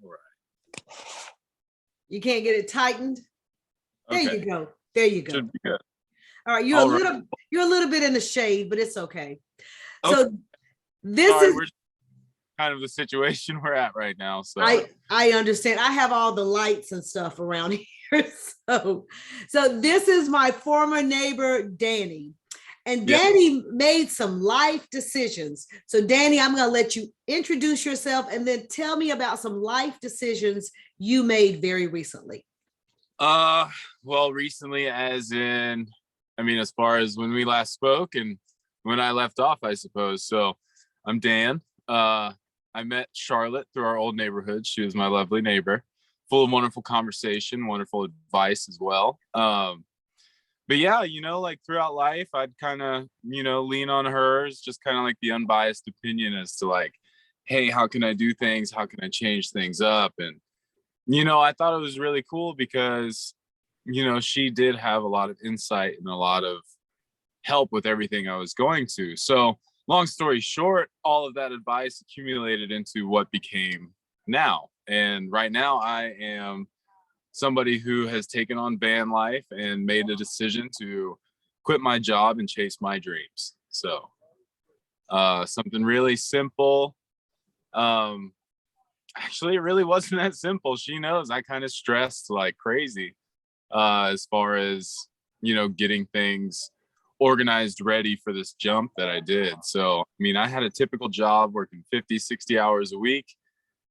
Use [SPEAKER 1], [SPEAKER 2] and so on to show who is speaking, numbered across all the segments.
[SPEAKER 1] All right.
[SPEAKER 2] You can't get it tightened. There
[SPEAKER 1] Okay.
[SPEAKER 2] you go. There you go.
[SPEAKER 1] Should be good.
[SPEAKER 2] All right, you're a little bit in the shade, but it's okay.
[SPEAKER 1] Okay.
[SPEAKER 2] So this
[SPEAKER 1] Sorry,
[SPEAKER 2] is
[SPEAKER 1] we're kind of the situation we're at right now. So
[SPEAKER 2] I understand. I have all the lights and stuff around here. So this is my former neighbor, Danny. And Danny made some life decisions. So Danny, I'm going to let you introduce yourself and then tell me about some life decisions you made very recently.
[SPEAKER 1] Well, recently as far as when we last spoke and when I left off, I suppose. So I'm Dan. I met Charlotte through our old neighborhood. She was my lovely neighbor, full of wonderful conversation, wonderful advice as well. But yeah, like throughout life, I'd kind of, lean on hers, just kind of like the unbiased opinion as to like, hey, how can I do things? How can I change things up? And, I thought it was really cool because, she did have a lot of insight and a lot of help with everything I was going to. So long story short, all of that advice accumulated into what became now. And right now I am somebody who has taken on van life and made a decision to quit my job and chase my dreams. So something really simple. Actually, it really wasn't that simple. She knows I kind of stressed like crazy as far as, getting things organized, ready for this jump that I did. So, I had a typical job working 50, 60 hours a week,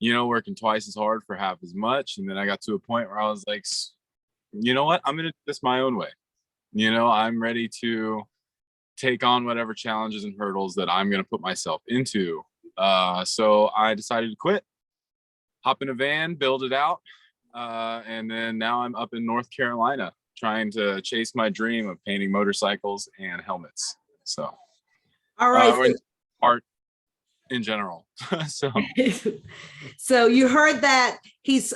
[SPEAKER 1] working twice as hard for half as much. And then I got to a point where I was like, you know what? I'm going to do this my own way. I'm ready to take on whatever challenges and hurdles that I'm going to put myself into. So I decided to quit, hop in a van, build it out. And then now I'm up in North Carolina trying to chase my dream of painting motorcycles and helmets. So,
[SPEAKER 2] all right.
[SPEAKER 1] Art in general.
[SPEAKER 2] So you heard that he's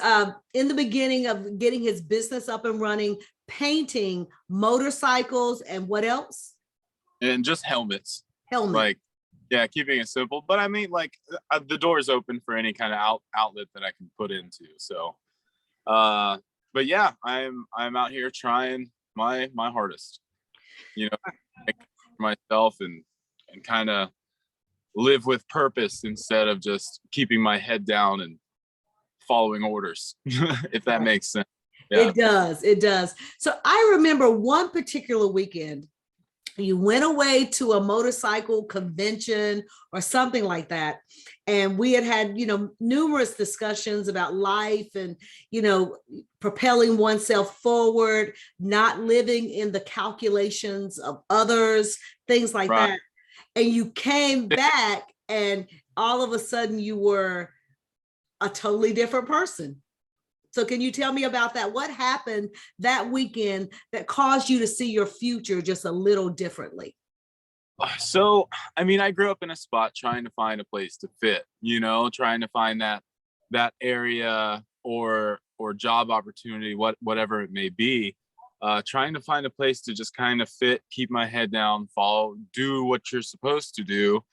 [SPEAKER 2] in the beginning of getting his business up and running, painting motorcycles and what else?
[SPEAKER 1] And just helmets.
[SPEAKER 2] Like,
[SPEAKER 1] yeah, keeping it simple. But the door is open for any kind of outlet that I can put into. So, but yeah, I'm out here trying my hardest, for myself and kind of live with purpose instead of just keeping my head down and following orders, if that makes sense. Yeah.
[SPEAKER 2] It does. So I remember one particular weekend, you went away to a motorcycle convention or something like that. And we had, numerous discussions about life and, propelling oneself forward, not living in the calculations of others, things like that. And you came back and all of a sudden you were a totally different person. So can you tell me about that? What happened that weekend that caused you to see your future just a little differently?
[SPEAKER 1] So, I grew up in a spot trying to find a place to fit, trying to find that area or job opportunity, whatever it may be, trying to find a place to just kind of fit, keep my head down, do what you're supposed to do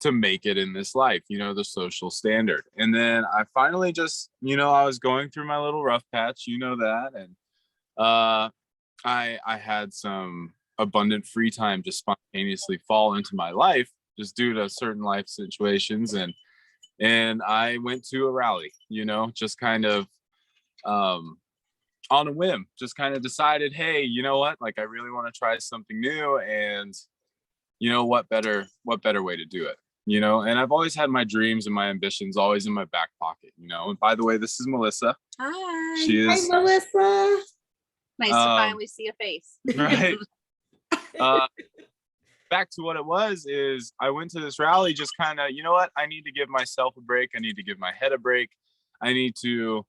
[SPEAKER 1] to make it in this life, the social standard. And then I finally just, I was going through my little rough patch, that, and I had some abundant free time just spontaneously fall into my life just due to certain life situations, and I went to a rally, just kind of on a whim, just kind of decided, hey, you know what, like I really want to try something new, and what better way to do it, and I've always had my dreams and my ambitions always in my back pocket, and by the way, this is Melissa.
[SPEAKER 3] Hi.
[SPEAKER 2] Hi, Melissa.
[SPEAKER 3] Nice to finally see a face.
[SPEAKER 1] Right. Back to what it was is I went to this rally just kind of, I need to give myself a break. I need to give my head a break. I need to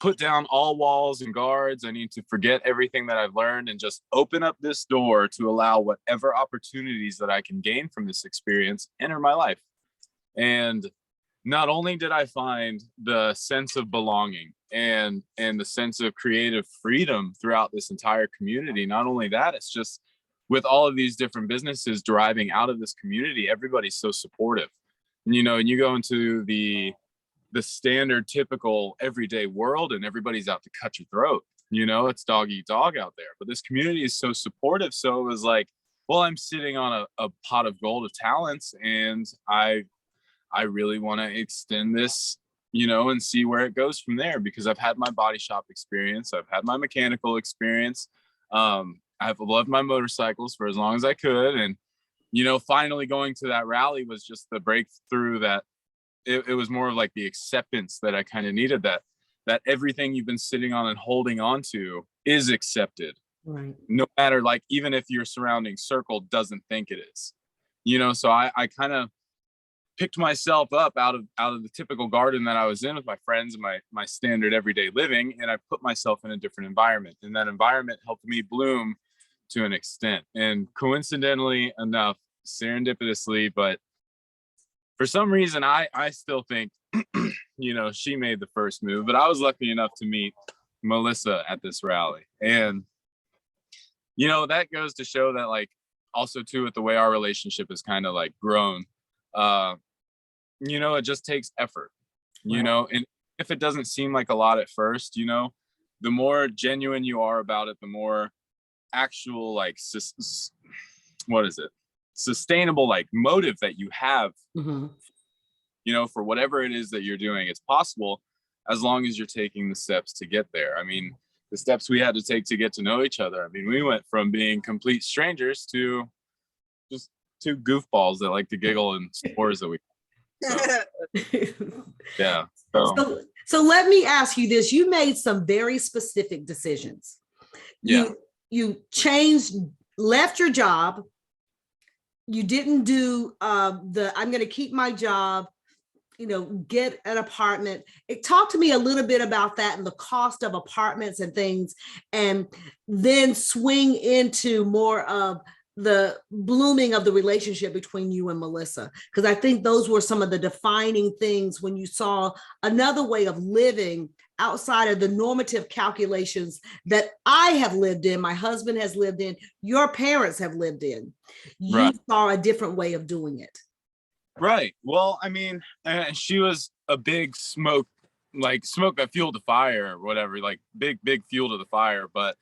[SPEAKER 1] put down all walls and guards. I need to forget everything that I've learned and just open up this door to allow whatever opportunities that I can gain from this experience enter my life. And not only did I find the sense of belonging and the sense of creative freedom throughout this entire community, not only that, it's just with all of these different businesses deriving out of this community, everybody's so supportive. And you go into the the standard typical everyday world and everybody's out to cut your throat. It's dog eat dog out there, but this community is so supportive. So it was like, well, I'm sitting on a pot of gold of talents, and I really want to extend this, and see where it goes from there, because I've had my body shop experience. I've had my mechanical experience. I've loved my motorcycles for as long as I could. And, finally going to that rally was just the breakthrough that it was more of like the acceptance that I kind of needed, that everything you've been sitting on and holding on to is accepted.
[SPEAKER 2] Right.
[SPEAKER 1] No matter, like, even if your surrounding circle doesn't think it is, so I kind of picked myself up out of the typical garden that I was in with my friends and my standard everyday living. And I put myself in a different environment, and that environment helped me bloom to an extent. And coincidentally enough, serendipitously, but for some reason, I still think, she made the first move, but I was lucky enough to meet Melissa at this rally. And, that goes to show that, like, also too, with the way our relationship has kind of like grown, it just takes effort, and if it doesn't seem like a lot at first, the more genuine you are about it, the more actual, like, sustainable, like, motive that you have, for whatever it is that you're doing. It's possible as long as you're taking the steps to get there. I mean, the steps we had to take to get to know each other. I mean, we went from being complete strangers to just two goofballs that like to giggle and spores that we. So, yeah.
[SPEAKER 2] So let me ask you this. You made some very specific decisions.
[SPEAKER 1] Yeah.
[SPEAKER 2] You changed, left your job. You didn't do I'm going to keep my job, get an apartment. Talk to me a little bit about that and the cost of apartments and things, and then swing into more of the blooming of the relationship between you and Melissa. Because I think those were some of the defining things when you saw another way of living outside of the normative calculations that I have lived in, my husband has lived in, your parents have lived in. You
[SPEAKER 1] Right.
[SPEAKER 2] saw a different way of doing it.
[SPEAKER 1] Right. Well, I mean, she was a big smoke that fueled the fire or whatever, like big fuel to the fire. But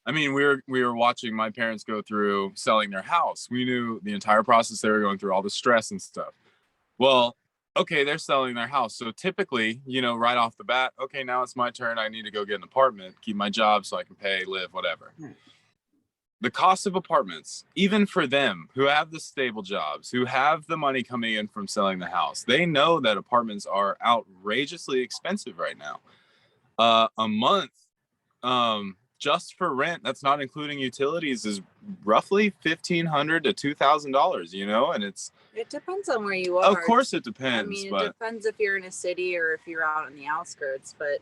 [SPEAKER 1] I mean, we were watching my parents go through selling their house. We knew the entire process they were going through, all the stress and stuff. Well, okay, they're selling their house. So typically, right off the bat, okay, now it's my turn. I need to go get an apartment, keep my job so I can pay, live, whatever. The cost of apartments, even for them who have the stable jobs, who have the money coming in from selling the house, they know that apartments are outrageously expensive right now. A month, just for rent, that's not including utilities, is roughly $1,500 to $2,000, and
[SPEAKER 3] It depends on where you are.
[SPEAKER 1] Of course it depends.
[SPEAKER 3] I mean,
[SPEAKER 1] but
[SPEAKER 3] it depends if you're in a city or if you're out on the outskirts, but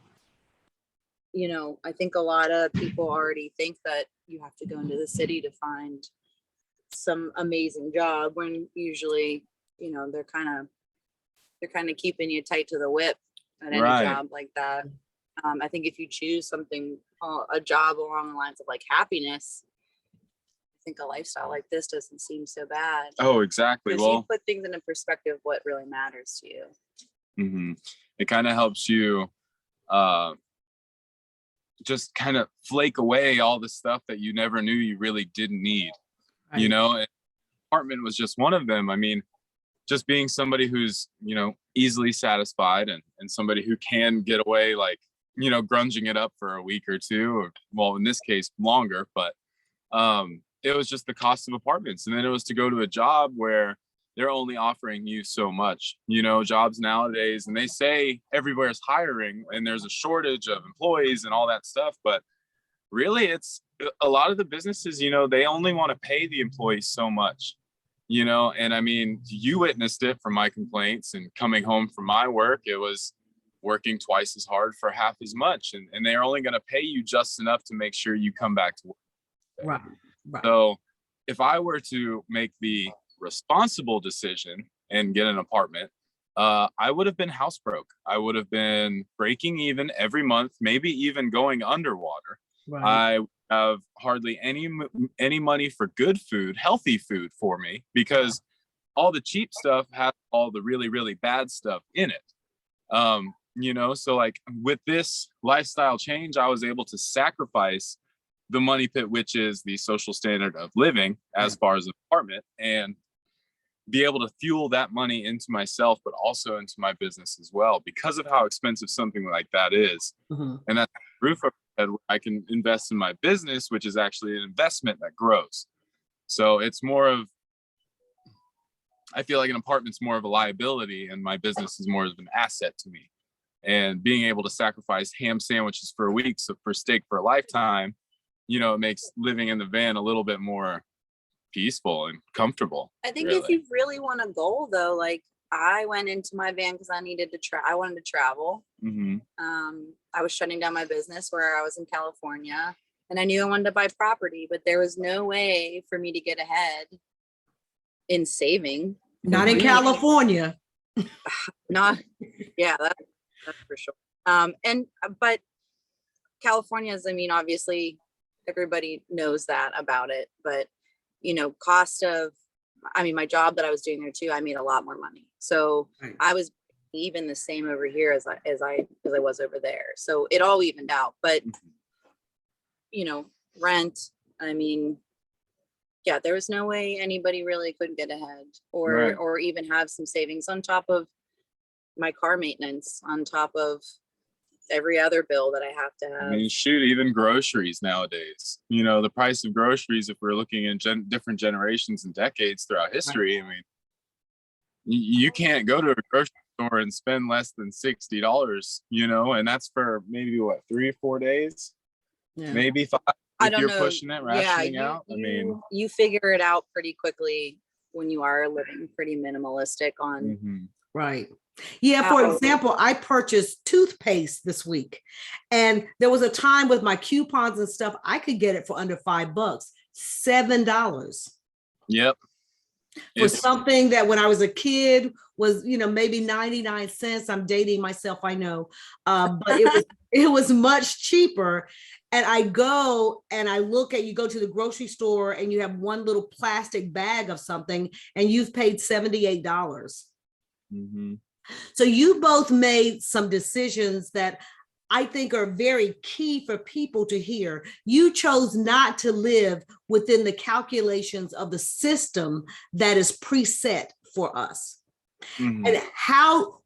[SPEAKER 3] I think a lot of people already think that you have to go into the city to find some amazing job, when usually, they're kind of keeping you tight to the whip at any
[SPEAKER 1] Right.
[SPEAKER 3] job like that. I think if you choose something, a job along the lines of like happiness, I think a lifestyle like this doesn't seem so bad.
[SPEAKER 1] Oh, exactly.
[SPEAKER 3] Because
[SPEAKER 1] Well,
[SPEAKER 3] you put things into perspective, what really matters to you.
[SPEAKER 1] It kind of helps you just kind of flake away all the stuff that you never knew you really didn't need.
[SPEAKER 2] Right.
[SPEAKER 1] And apartment was just one of them. I mean, just being somebody who's, easily satisfied and somebody who can get away, like, grunging it up for a week or two, or, well, in this case, longer, but it was just the cost of apartments. And then it was to go to a job where they're only offering you so much, jobs nowadays. And they say everywhere's hiring and there's a shortage of employees and all that stuff. But really, it's a lot of the businesses, they only want to pay the employees so much, and I mean, you witnessed it from my complaints and coming home from my work. It was working twice as hard for half as much. And they're only going to pay you just enough to make sure you come back to work.
[SPEAKER 2] Right.
[SPEAKER 1] So if I were to make the responsible decision and get an apartment, I would have been house broke. I would have been breaking even every month, maybe even going underwater.
[SPEAKER 2] Right.
[SPEAKER 1] I have hardly any money for good food, healthy food for me, because all the cheap stuff has all the really, really bad stuff in it. You know, so like with this lifestyle change, I was able to sacrifice the money pit, which is the social standard of living as far as an apartment, and be able to fuel that money into myself, but also into my business as well, because of how expensive something like that is.
[SPEAKER 2] Mhm.
[SPEAKER 1] And that's the roof over my head where I can invest in my business, which is actually an investment that grows. So it's more of, I feel like an apartment's more of a liability and my business is more of an asset to me. And being able to sacrifice ham sandwiches for a week, so for steak for a lifetime, you know, it makes living in the van a little bit more peaceful and comfortable.
[SPEAKER 3] I think
[SPEAKER 1] really.
[SPEAKER 3] if you really want a goal though, like I went into my van because I needed to I wanted to travel.
[SPEAKER 1] Mm-hmm.
[SPEAKER 3] I was shutting down my business where I was in California and I knew I wanted to buy property, but there was no way for me to get ahead in saving.
[SPEAKER 2] Not in California.
[SPEAKER 3] Not, yeah, that's for sure. But California's, I mean, obviously everybody knows that about it, but you know, cost of, I mean, my job that I was doing there too, I made a lot more money. So
[SPEAKER 2] Right.
[SPEAKER 3] I was even the same over here as I was over there. So it all evened out. But you know, rent, I mean, yeah, there was no way anybody really could get ahead or
[SPEAKER 1] Right.
[SPEAKER 3] or even have some savings on top of my car maintenance, on top of every other bill that I have to have.
[SPEAKER 1] I mean, shoot, even groceries nowadays. You know, the price of groceries, if we're looking in different generations and decades throughout history, I mean, you can't go to a grocery store and spend less than $60, you know, and that's for maybe what, 3 or 4 days,
[SPEAKER 2] Yeah.
[SPEAKER 1] maybe 5.
[SPEAKER 3] I
[SPEAKER 1] If
[SPEAKER 3] don't
[SPEAKER 1] you're
[SPEAKER 3] know.
[SPEAKER 1] pushing it, rationing out. I mean,
[SPEAKER 3] you figure it out pretty quickly when you are living pretty minimalistic on.
[SPEAKER 1] mhm.
[SPEAKER 2] Right. Yeah, for example, I purchased toothpaste this week, and there was a time with my coupons and stuff, I could get it for under $5, $7
[SPEAKER 1] Yep.
[SPEAKER 2] for something that when I was a kid was, you know, maybe 99 cents. I'm dating myself, I know, but it was much cheaper. And I go and I look at, you go to the grocery store and you have one little plastic bag of something and you've paid $78.
[SPEAKER 1] Mm-hmm.
[SPEAKER 2] So you both made some decisions that I think are very key for people to hear. You chose not to live within the calculations of the system that is preset for us.
[SPEAKER 1] Mm-hmm.
[SPEAKER 2] And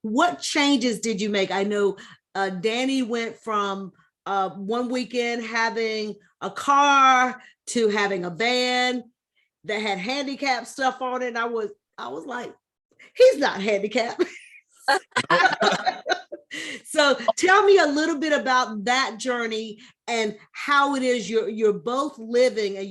[SPEAKER 2] what changes did you make? I know Danny went from one weekend having a car to having a van that had handicap stuff on it. And I was like, he's not handicapped. So tell me a little bit about that journey and how it is you're both living, and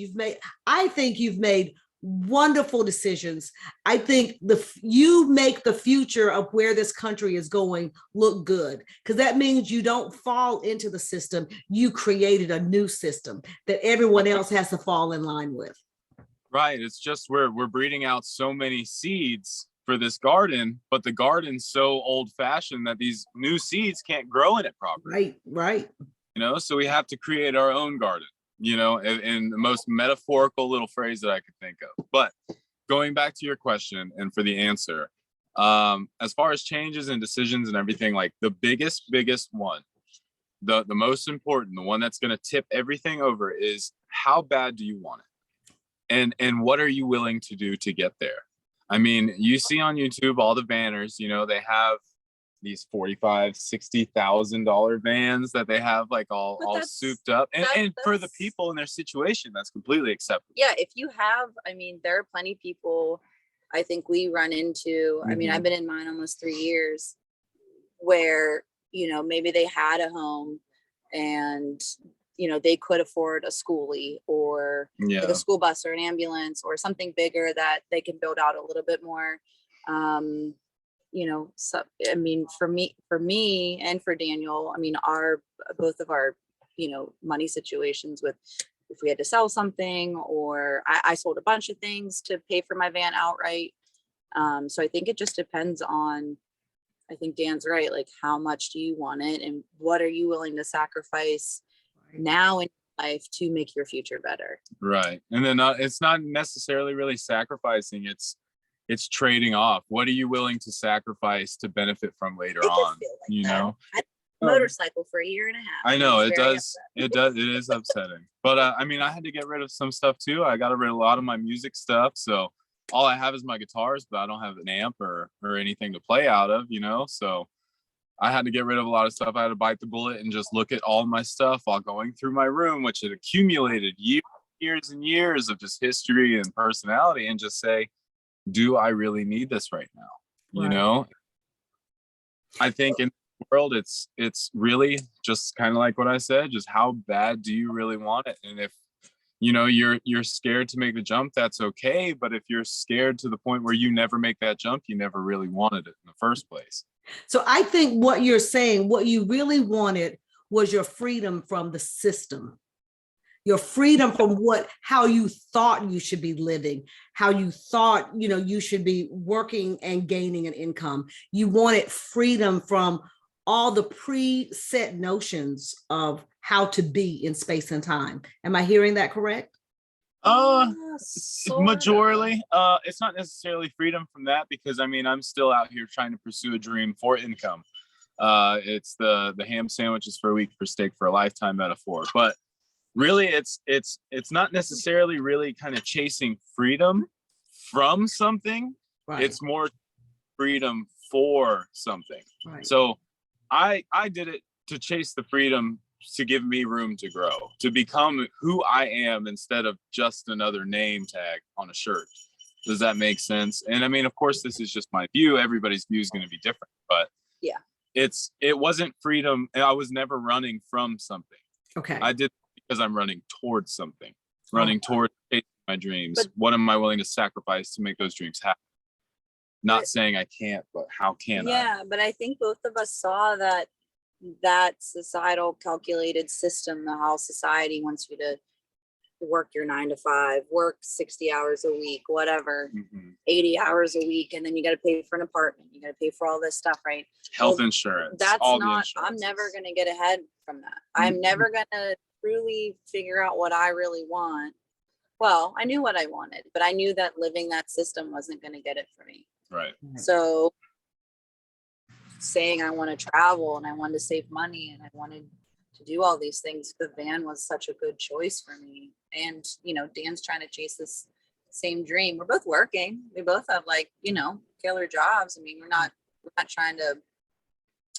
[SPEAKER 2] I think you've made wonderful decisions. I think you make the future of where this country is going look good, because that means you don't fall into the system. You created a new system that everyone else has to fall in line with.
[SPEAKER 1] Right. It's just we're breeding out so many seeds for this garden, but the garden's so old fashioned that these new seeds can't grow in it properly.
[SPEAKER 2] Right.
[SPEAKER 1] You know, so we have to create our own garden, you know, in the most metaphorical little phrase that I could think of. But going back to your question and for the answer, as far as changes and decisions and everything, like the biggest one, the most important, the one that's going to tip everything over is, how bad do you want it? And what are you willing to do to get there? I mean, you see on YouTube all the banners, you know, they have these $45,000-$60,000 vans that they have like all souped up. And for the people in their situation, that's completely acceptable.
[SPEAKER 3] Yeah, if you have, I mean, there are plenty of people I think we run into. I mean, I've been in mine almost 3 years, where, you know, maybe they had a home and, you know, they could afford a schoolie or like a school bus or an ambulance or something bigger that they can build out a little bit more. You know, so I mean, for me and for Daniel, I mean, both of our, you know, money situations with, if we had to sell something, or I sold a bunch of things to pay for my van outright. So I think it just depends on, I think Dan's right. Like, how much do you want it, and what are you willing to sacrifice now in life to make your future better?
[SPEAKER 1] Right. And then it's not necessarily really sacrificing. It's it's trading off. What are you willing to sacrifice to benefit from later
[SPEAKER 3] It can
[SPEAKER 1] on?
[SPEAKER 3] feel like
[SPEAKER 1] You
[SPEAKER 3] that.
[SPEAKER 1] know,
[SPEAKER 3] I had a motorcycle for a year and a half.
[SPEAKER 1] I know
[SPEAKER 3] was
[SPEAKER 1] it
[SPEAKER 3] very
[SPEAKER 1] does.
[SPEAKER 3] upset.
[SPEAKER 1] It does. It is upsetting. But I mean, I had to get rid of some stuff too. I got rid of a lot of my music stuff. So all I have is my guitars, but I don't have an amp or anything to play out of, you know? So I had to get rid of a lot of stuff. I had to bite the bullet and just look at all my stuff while going through my room, which had accumulated years and years of just history and personality, and just say, do I really need this right now? You
[SPEAKER 2] Right.
[SPEAKER 1] know, I think in the world, it's really just kind of like what I said, just how bad do you really want it? And if, you know, you're scared to make the jump, that's okay. But if you're scared to the point where you never make that jump, you never really wanted it in the first place.
[SPEAKER 2] So I think what you're saying, what you really wanted was your freedom from the system, your freedom from how you thought you should be living, how you thought, you know, you should be working and gaining an income. You wanted freedom from all the preset notions of how to be in space and time. Am I hearing that correct?
[SPEAKER 1] Majorly. It's not necessarily freedom from that, because I mean, I'm still out here trying to pursue a dream for income. It's the ham sandwiches for a week for steak for a lifetime metaphor. But really, it's not necessarily really kind of chasing freedom from something.
[SPEAKER 2] Right.
[SPEAKER 1] It's more freedom for something.
[SPEAKER 2] Right.
[SPEAKER 1] So I did it to chase the freedom, to give me room to grow, to become who I am instead of just another name tag on a shirt. Does that make sense? And I mean, of course, this is just my view. Everybody's view is going to be different, but
[SPEAKER 3] yeah,
[SPEAKER 1] it wasn't freedom. I was never running from something.
[SPEAKER 2] Okay.
[SPEAKER 1] I did because I'm running towards something, running towards my dreams. But what am I willing to sacrifice to make those dreams happen? Not saying I can't, but how can I?
[SPEAKER 3] Yeah, but I think both of us saw that societal calculated system, how society wants you to work your 9 to 5, work 60 hours a week, whatever, 80 hours a week, and then you got to pay for an apartment, you got to pay for all this stuff, right?
[SPEAKER 1] Health insurance.
[SPEAKER 3] That's not, I'm never going to get ahead from that. I'm never going to truly figure out what I really want. Well, I knew what I wanted, but I knew that living that system wasn't going to get it for me.
[SPEAKER 1] Right.
[SPEAKER 3] So saying I want to travel and I wanted to save money and I wanted to do all these things, the van was such a good choice for me. And, you know, Dan's trying to chase this same dream. We're both working. We both have, like, you know, killer jobs. I mean, we're not trying to,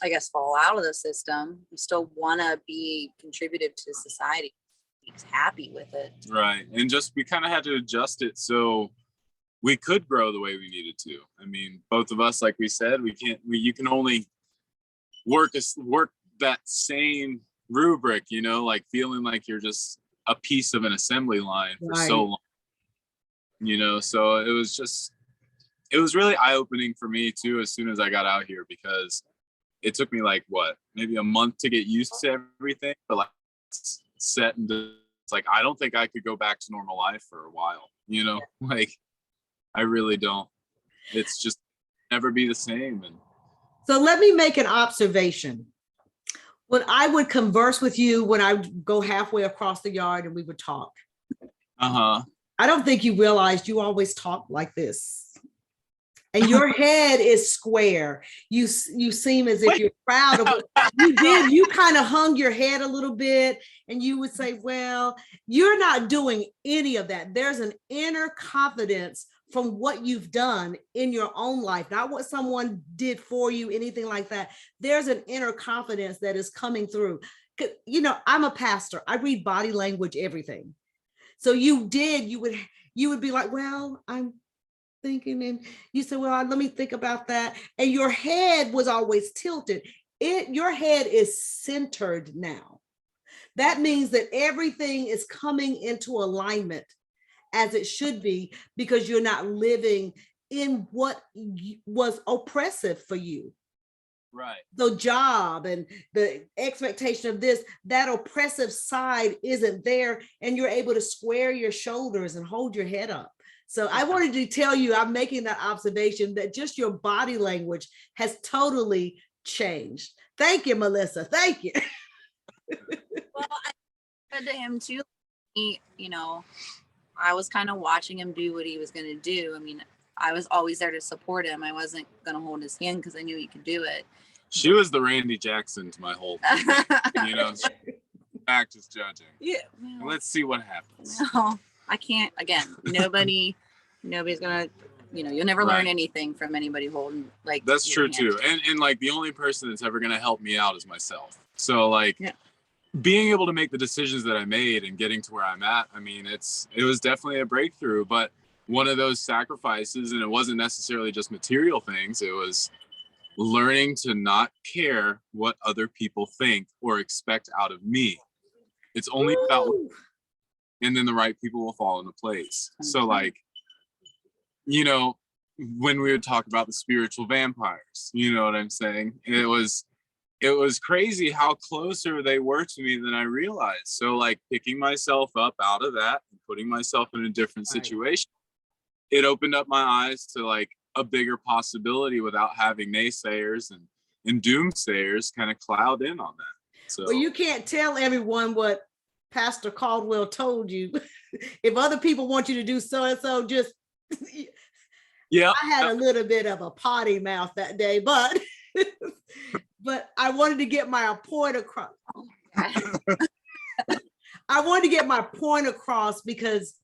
[SPEAKER 3] I guess, fall out of the system. We still want to be contributive to society. He's happy with it.
[SPEAKER 1] Right. And just, we kind of had to adjust it so we could grow the way we needed to. I mean, both of us, like we said, you can only work that same rubric, you know, like feeling like you're just a piece of an assembly line for so long, you know. So it was really eye-opening for me too, as soon as I got out here, because it took me like maybe a month to get used to everything, but like set and it's like, I don't think I could go back to normal life for a while, you know. Like, I really don't. It's just never be the same. And
[SPEAKER 2] so let me make an observation. When I would converse with you, when I would go halfway across the yard and we would talk, I don't think you realized you always talk like this. And your head is square. You seem as if you're proud of what you did. You kind of hung your head a little bit and you would say, well, you're not doing any of that. There's an inner confidence from what you've done in your own life, not what someone did for you, anything like that. There's an inner confidence that is coming through. You know, I'm a pastor. I read body language, everything. So you would be like, well, I'm thinking, and you said, well, let me think about that. And your head was always tilted. Your head is centered now. That means that everything is coming into alignment as it should be, because you're not living in what was oppressive for you.
[SPEAKER 1] Right.
[SPEAKER 2] The job and the expectation of this, that oppressive side isn't there, and you're able to square your shoulders and hold your head up. So I wanted to tell you, I'm making that observation that just your body language has totally changed. Thank you, Melissa. Thank you.
[SPEAKER 3] Well, I said to him too, you know, I was kind of watching him do what he was going to do. I mean, I was always there to support him. I wasn't going to hold his hand because I knew he could do it.
[SPEAKER 1] She was the Randy Jackson to my whole thing. You know, act is judging.
[SPEAKER 3] Yeah. Well,
[SPEAKER 1] let's see what happens.
[SPEAKER 3] No, I can't. Again, nobody's gonna, you'll never learn
[SPEAKER 1] Right.
[SPEAKER 3] anything from anybody holding like.
[SPEAKER 1] That's
[SPEAKER 3] your
[SPEAKER 1] true
[SPEAKER 3] hand.
[SPEAKER 1] too. And like the only person that's ever gonna help me out is myself. So like
[SPEAKER 3] Yeah.
[SPEAKER 1] being able to make the decisions that I made and getting to where I'm at, I mean, it was definitely a breakthrough, but one of those sacrifices, and it wasn't necessarily just material things, it was learning to not care what other people think or expect out of me. It's only about,
[SPEAKER 2] Woo!
[SPEAKER 1] and then the right people will fall into place. So like, you know, when we would talk about the spiritual vampires, you know what I'm saying? It was crazy how closer they were to me than I realized. So like picking myself up out of that and putting myself in a different
[SPEAKER 2] Right.
[SPEAKER 1] situation, it opened up my eyes to like a bigger possibility without having naysayers and doomsayers kind of cloud in on that. So
[SPEAKER 2] Well, you can't tell everyone what Pastor Caldwell told you. If other people want you to do so and so, just
[SPEAKER 1] yeah,
[SPEAKER 2] I had a little bit of a potty mouth that day, but but I wanted to get my point across. I wanted to get my point across because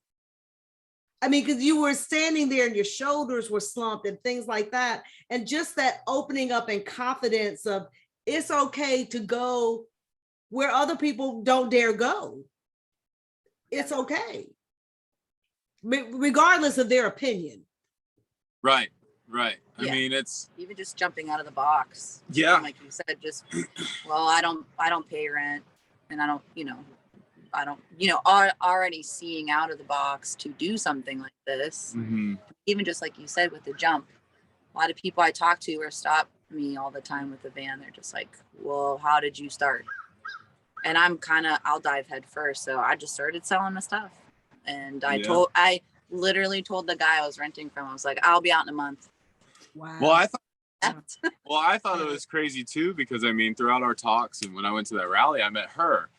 [SPEAKER 2] because you were standing there and your shoulders were slumped and things like that. And just that opening up and confidence of it's okay to go where other people don't dare go. It's okay. Regardless of their opinion.
[SPEAKER 1] right. I
[SPEAKER 3] Yeah.
[SPEAKER 1] mean, it's
[SPEAKER 3] Even just jumping out of the box.
[SPEAKER 1] Yeah.
[SPEAKER 3] Like you said, just I don't pay rent, and I don't, already seeing out of the box to do something like this.
[SPEAKER 1] mhm.
[SPEAKER 3] Even just like you said with the jump, a lot of people I talk to or stop me all the time with the van. They're just like, well, how did you start? And I'll dive head first. So I just started selling the stuff. And I literally told the guy I was renting from, I was like, I'll be out in a month.
[SPEAKER 2] Wow.
[SPEAKER 1] Well, I thought it was crazy too, because I mean, throughout our talks and when I went to that rally, I met her,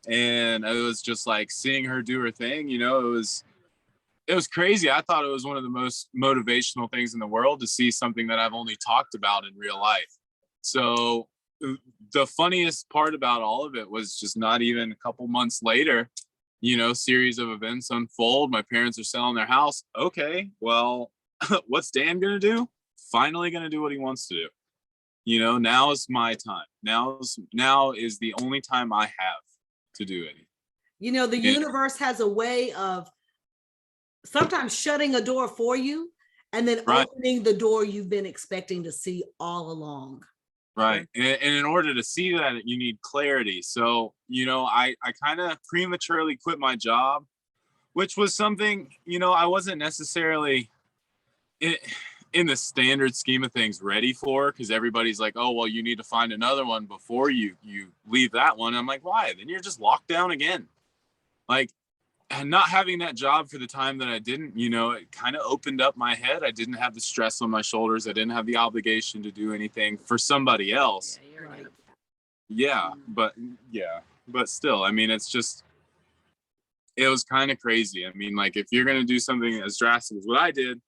[SPEAKER 1] and it was just like seeing her do her thing. You know, it was crazy. I thought it was one of the most motivational things in the world to see something that I've only talked about in real life. So the funniest part about all of it was just not even a couple months later, series of events unfold. My parents are selling their house. Okay, well, what's Dan gonna do? Finally gonna do what he wants to do. Now is my time. Now is the only time I have to do it.
[SPEAKER 2] The universe has a way of sometimes shutting a door for you and then
[SPEAKER 1] Right.
[SPEAKER 2] opening the door you've been expecting to see all along.
[SPEAKER 1] Right. And in order to see that, you need clarity. So, I kind of prematurely quit my job, which was something, I wasn't necessarily in the standard scheme of things ready for, because everybody's like, oh, well, you need to find another one before you leave that one. I'm like, why? Then you're just locked down again. Like, and not having that job for the time that I didn't, it kind of opened up my head. I didn't have the stress on my shoulders. I didn't have the obligation to do anything for somebody else.
[SPEAKER 3] Yeah, you're right.
[SPEAKER 1] But still, I mean, it was kind of crazy. I mean, like, if you're going to do something as drastic as what I did,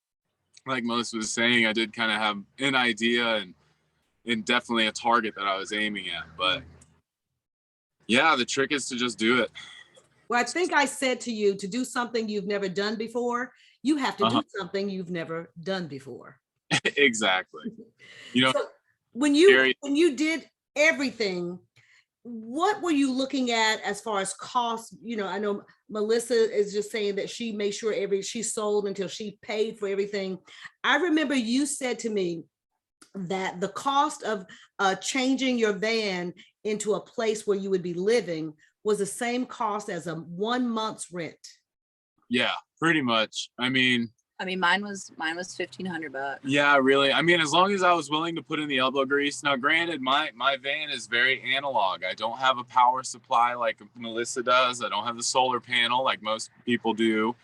[SPEAKER 1] like Melissa was saying, I did kind of have an idea and definitely a target that I was aiming at. But yeah, the trick is to just do it.
[SPEAKER 2] Well, I think I said to you, to do something you've never done before, you have to do something you've never done before.
[SPEAKER 1] Exactly.
[SPEAKER 2] So when you did everything, what were you looking at as far as cost? I know Melissa is just saying that she made sure she sold until she paid for everything. I remember you said to me that the cost of changing your van into a place where you would be living was the same cost as a 1 month's rent.
[SPEAKER 1] Yeah, pretty much. I mean,
[SPEAKER 3] mine was $1,500.
[SPEAKER 1] Yeah, really. I mean, as long as I was willing to put in the elbow grease. Now, granted, my van is very analog. I don't have a power supply like Melissa does. I don't have the solar panel like most people do.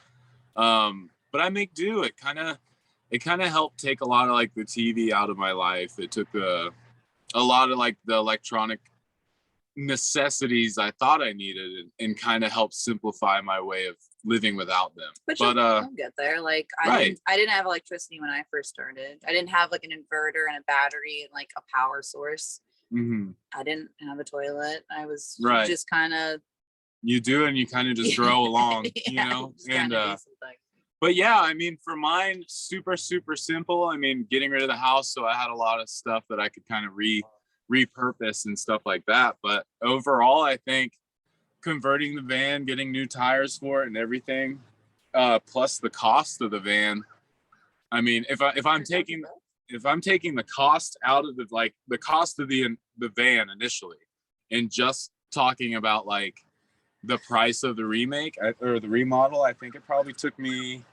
[SPEAKER 1] But I make do. It kind of helped take a lot of like the TV out of my life. It took a lot of like the electronic necessities I thought I needed, and kind of help simplify my way of living without them.
[SPEAKER 3] But
[SPEAKER 1] But
[SPEAKER 3] you'll get there. Like
[SPEAKER 1] right.
[SPEAKER 3] I didn't have electricity when I first started. I didn't have like an inverter and a battery and like a power source.
[SPEAKER 1] Mhm.
[SPEAKER 3] I didn't have a toilet. I was
[SPEAKER 1] Right.
[SPEAKER 3] just kind of,
[SPEAKER 1] You do, and you kind of just grow along, you
[SPEAKER 3] yeah,
[SPEAKER 1] know.
[SPEAKER 3] just
[SPEAKER 1] And
[SPEAKER 3] kinda do something.
[SPEAKER 1] but yeah, I mean, for mine, super simple. I mean, getting rid of the house, so I had a lot of stuff that I could kind of repurpose and stuff like that. But overall, I think converting the van, getting new tires for it and everything, plus the cost of the van. I mean, if I'm taking the cost out of the cost of the van initially, and just talking about like the price of the remake or the remodel, I think it probably took me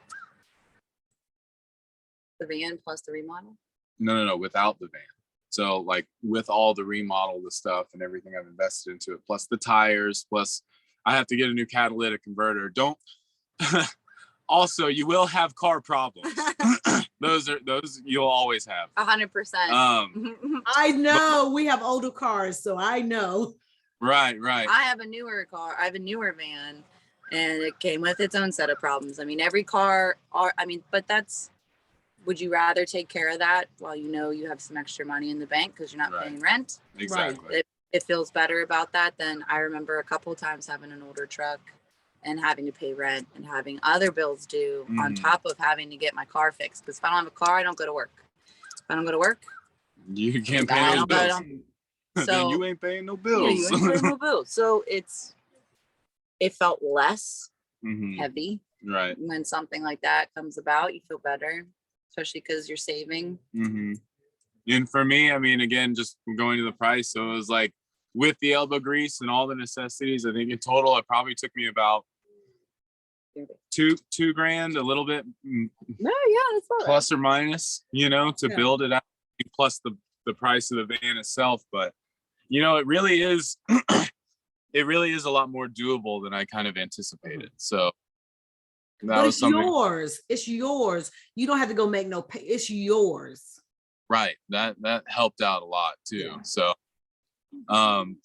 [SPEAKER 3] The van plus the remodel.
[SPEAKER 1] no, without the van. So like with all the remodel, the stuff and everything I've invested into it, plus the tires, plus I have to get a new catalytic converter. Don't also, you will have car problems. those you'll always have.
[SPEAKER 3] 100%.
[SPEAKER 2] I know we have older cars, so I know.
[SPEAKER 1] Right.
[SPEAKER 3] I have a newer car. I have a newer van, and it came with its own set of problems. I mean, every car but that's, would you rather take care of that while you know you have some extra money in the bank because you're not
[SPEAKER 1] Right.
[SPEAKER 3] paying rent?
[SPEAKER 1] Exactly.
[SPEAKER 3] It feels better about that than I remember a couple of times having an older truck and having to pay rent and having other bills due on top of having to get my car fixed. Because if I don't have a car, I don't go to work. If I don't go to work,
[SPEAKER 1] You can't pay
[SPEAKER 3] I
[SPEAKER 1] those
[SPEAKER 3] don't go
[SPEAKER 1] bills.
[SPEAKER 3] So
[SPEAKER 1] Then you ain't paying no
[SPEAKER 3] yeah,
[SPEAKER 1] bills.
[SPEAKER 3] you ain't paying no bills. So it felt less
[SPEAKER 1] Mhm.
[SPEAKER 3] heavy
[SPEAKER 1] Right.
[SPEAKER 3] when something like that comes about. You feel better, especially because you're saving.
[SPEAKER 1] Mm-hmm. And for me, I mean, again, just going to the price. So it was like with the elbow grease and all the necessities, I think in total, it probably took me about two grand, a little bit
[SPEAKER 3] No, yeah, that's all
[SPEAKER 1] plus or minus, to
[SPEAKER 2] Yeah.
[SPEAKER 1] build it out, plus the price of the van itself. But, it really is, it really is a lot more doable than I kind of anticipated. So that
[SPEAKER 2] But
[SPEAKER 1] was
[SPEAKER 2] it's
[SPEAKER 1] something.
[SPEAKER 2] yours. It's yours. You don't have to go make no pay. It's yours.
[SPEAKER 1] Right. That helped out a lot too.
[SPEAKER 2] Yeah.
[SPEAKER 1] So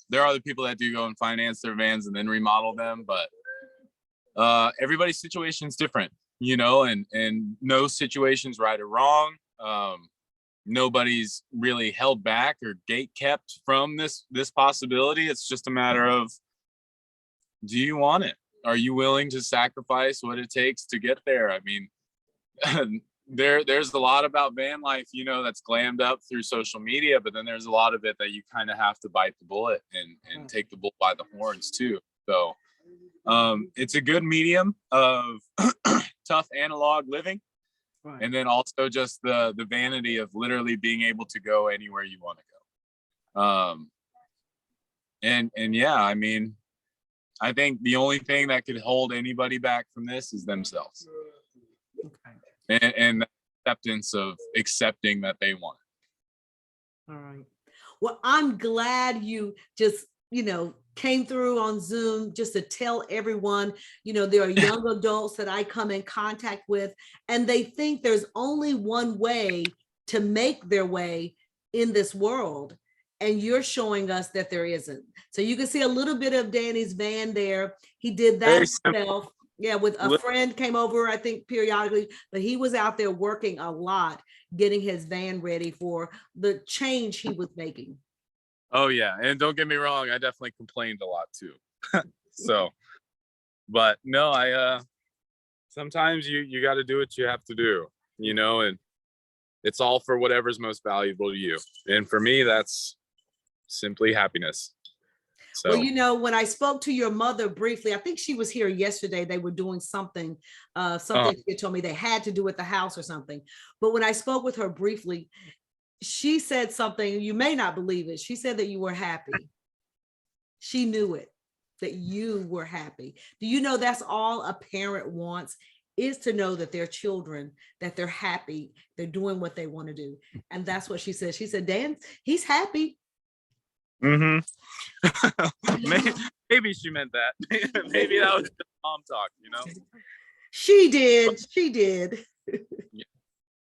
[SPEAKER 1] there are other people that do go and finance their vans and then remodel them, but everybody's situation is different, and no situation's right or wrong. Nobody's really held back or gate kept from this possibility. It's just a matter of, do you want it? Are you willing to sacrifice what it takes to get there? I mean, there's a lot about van life, that's glammed up through social media, but then there's a lot of it that you kind of have to bite the bullet and take the bull by the horns too. So it's a good medium of tough analog living.
[SPEAKER 2] Right.
[SPEAKER 1] And then also just the vanity of literally being able to go anywhere you want to go. And yeah, I mean, I think the only thing that could hold anybody back from this is themselves.
[SPEAKER 2] Okay.
[SPEAKER 1] And the acceptance of accepting that they want it.
[SPEAKER 2] All right. Well, I'm glad you just, came through on Zoom just to tell everyone, there are young adults that I come in contact with, and they think there's only one way to make their way in this world. And you're showing us that there isn't. So you can see a little bit of Danny's van there. He did that himself. Yeah, with a friend came over, I think periodically, but he was out there working a lot, getting his van ready for the change he was making.
[SPEAKER 1] Oh yeah, and don't get me wrong, I definitely complained a lot too. So, but no, I sometimes you got to do what you have to do, and it's all for whatever's most valuable to you. And for me, that's simply happiness. So,
[SPEAKER 2] well, when I spoke to your mother briefly, I think she was here yesterday. They were doing something she told me they had to do at the house or something. But when I spoke with her briefly, she said something, you may not believe it. She said that you were happy. She knew it, that you were happy. Do you know that's all a parent wants, is to know that their children, that they're happy, they're doing what they want to do. And that's what she said. She said, Dan, he's happy.
[SPEAKER 1] Mm-hmm. maybe she meant that. Maybe that was just mom talk,
[SPEAKER 2] She did.
[SPEAKER 1] Yeah.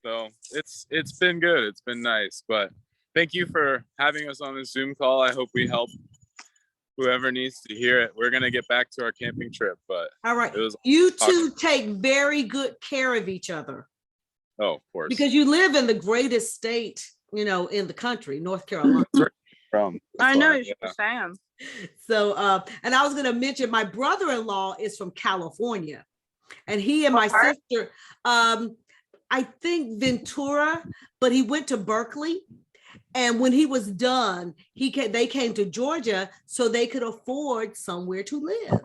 [SPEAKER 1] So it's been good. It's been nice. But thank you for having us on this Zoom call. I hope we help whoever needs to hear it. We're gonna get back to our camping trip, but
[SPEAKER 2] All right.
[SPEAKER 1] it was
[SPEAKER 2] You two take very good care of each other
[SPEAKER 1] of course
[SPEAKER 2] because you live in the greatest state, you know, in the country, North Carolina.
[SPEAKER 1] from.
[SPEAKER 3] I know
[SPEAKER 1] Yeah.
[SPEAKER 3] you're Sam.
[SPEAKER 2] So, and I was going to mention my brother-in-law is from California, and he and my
[SPEAKER 3] What?
[SPEAKER 2] sister, I think Ventura, but he went to Berkeley. And when he was done, they came to Georgia so they could afford somewhere to live.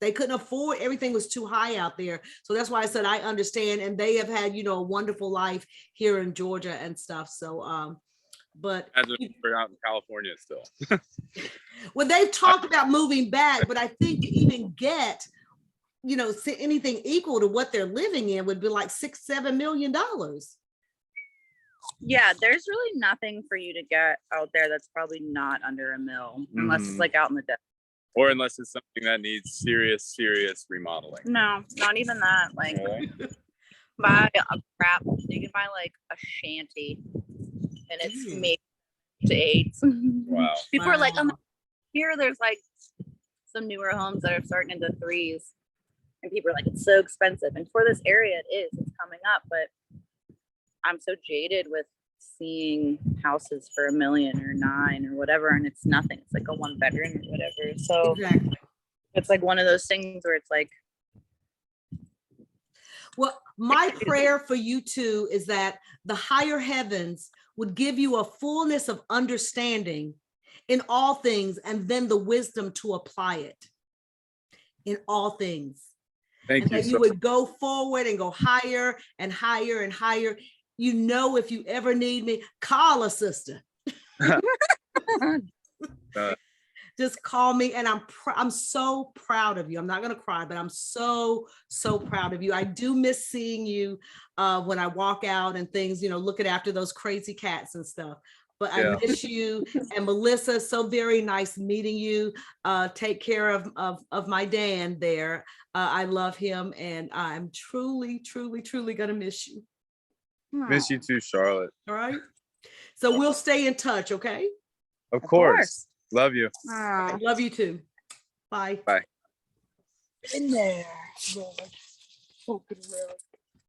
[SPEAKER 2] They couldn't afford, everything was too high out there. So that's why I said I understand. And they have had, you know, a wonderful life here in Georgia and stuff. So, but
[SPEAKER 1] As if we're out in California still.
[SPEAKER 2] well, they've talked about moving back, but I think to even get, you know, anything equal to what they're living in would be like $6-7 million.
[SPEAKER 3] Yeah, there's really nothing for you to get out there that's probably not under $1 million, unless it's like out in the desert.
[SPEAKER 1] Or unless it's something that needs serious remodeling.
[SPEAKER 3] No, not even that. Like, buy a crap. You can buy like a shanty, and it's made to 8.
[SPEAKER 1] Wow.
[SPEAKER 3] People are like, here there's like some newer homes that are starting into 3s, and people are like, it's so expensive. And for this area, it's coming up, but I'm so jaded with seeing houses for $1 million or $9 million or whatever, and it's nothing. It's like a 1-bedroom or whatever. So
[SPEAKER 2] Exactly.
[SPEAKER 3] it's like one of those things where it's like,
[SPEAKER 2] well, my prayer for you two is that the higher heavens would give you a fullness of understanding in all things, and then the wisdom to apply it in all things.
[SPEAKER 1] Thank
[SPEAKER 2] and
[SPEAKER 1] you.
[SPEAKER 2] that you would go forward and go higher and higher and higher. You know, if you ever need me, call a sister. Just call me, and I'm so proud of you. I'm not gonna cry, but I'm so proud of you. I do miss seeing you when I walk out and things, you know, looking after those crazy cats and stuff. But I miss you. And Melissa, so very nice meeting you. Take care of my Dan there. I love him, and I'm truly gonna miss you.
[SPEAKER 1] Miss you too, Charlotte.
[SPEAKER 2] All right. So we'll stay in touch, okay?
[SPEAKER 1] Of course. Love you.
[SPEAKER 2] Love you too. Bye.
[SPEAKER 1] Bye.
[SPEAKER 3] In there. Poking around.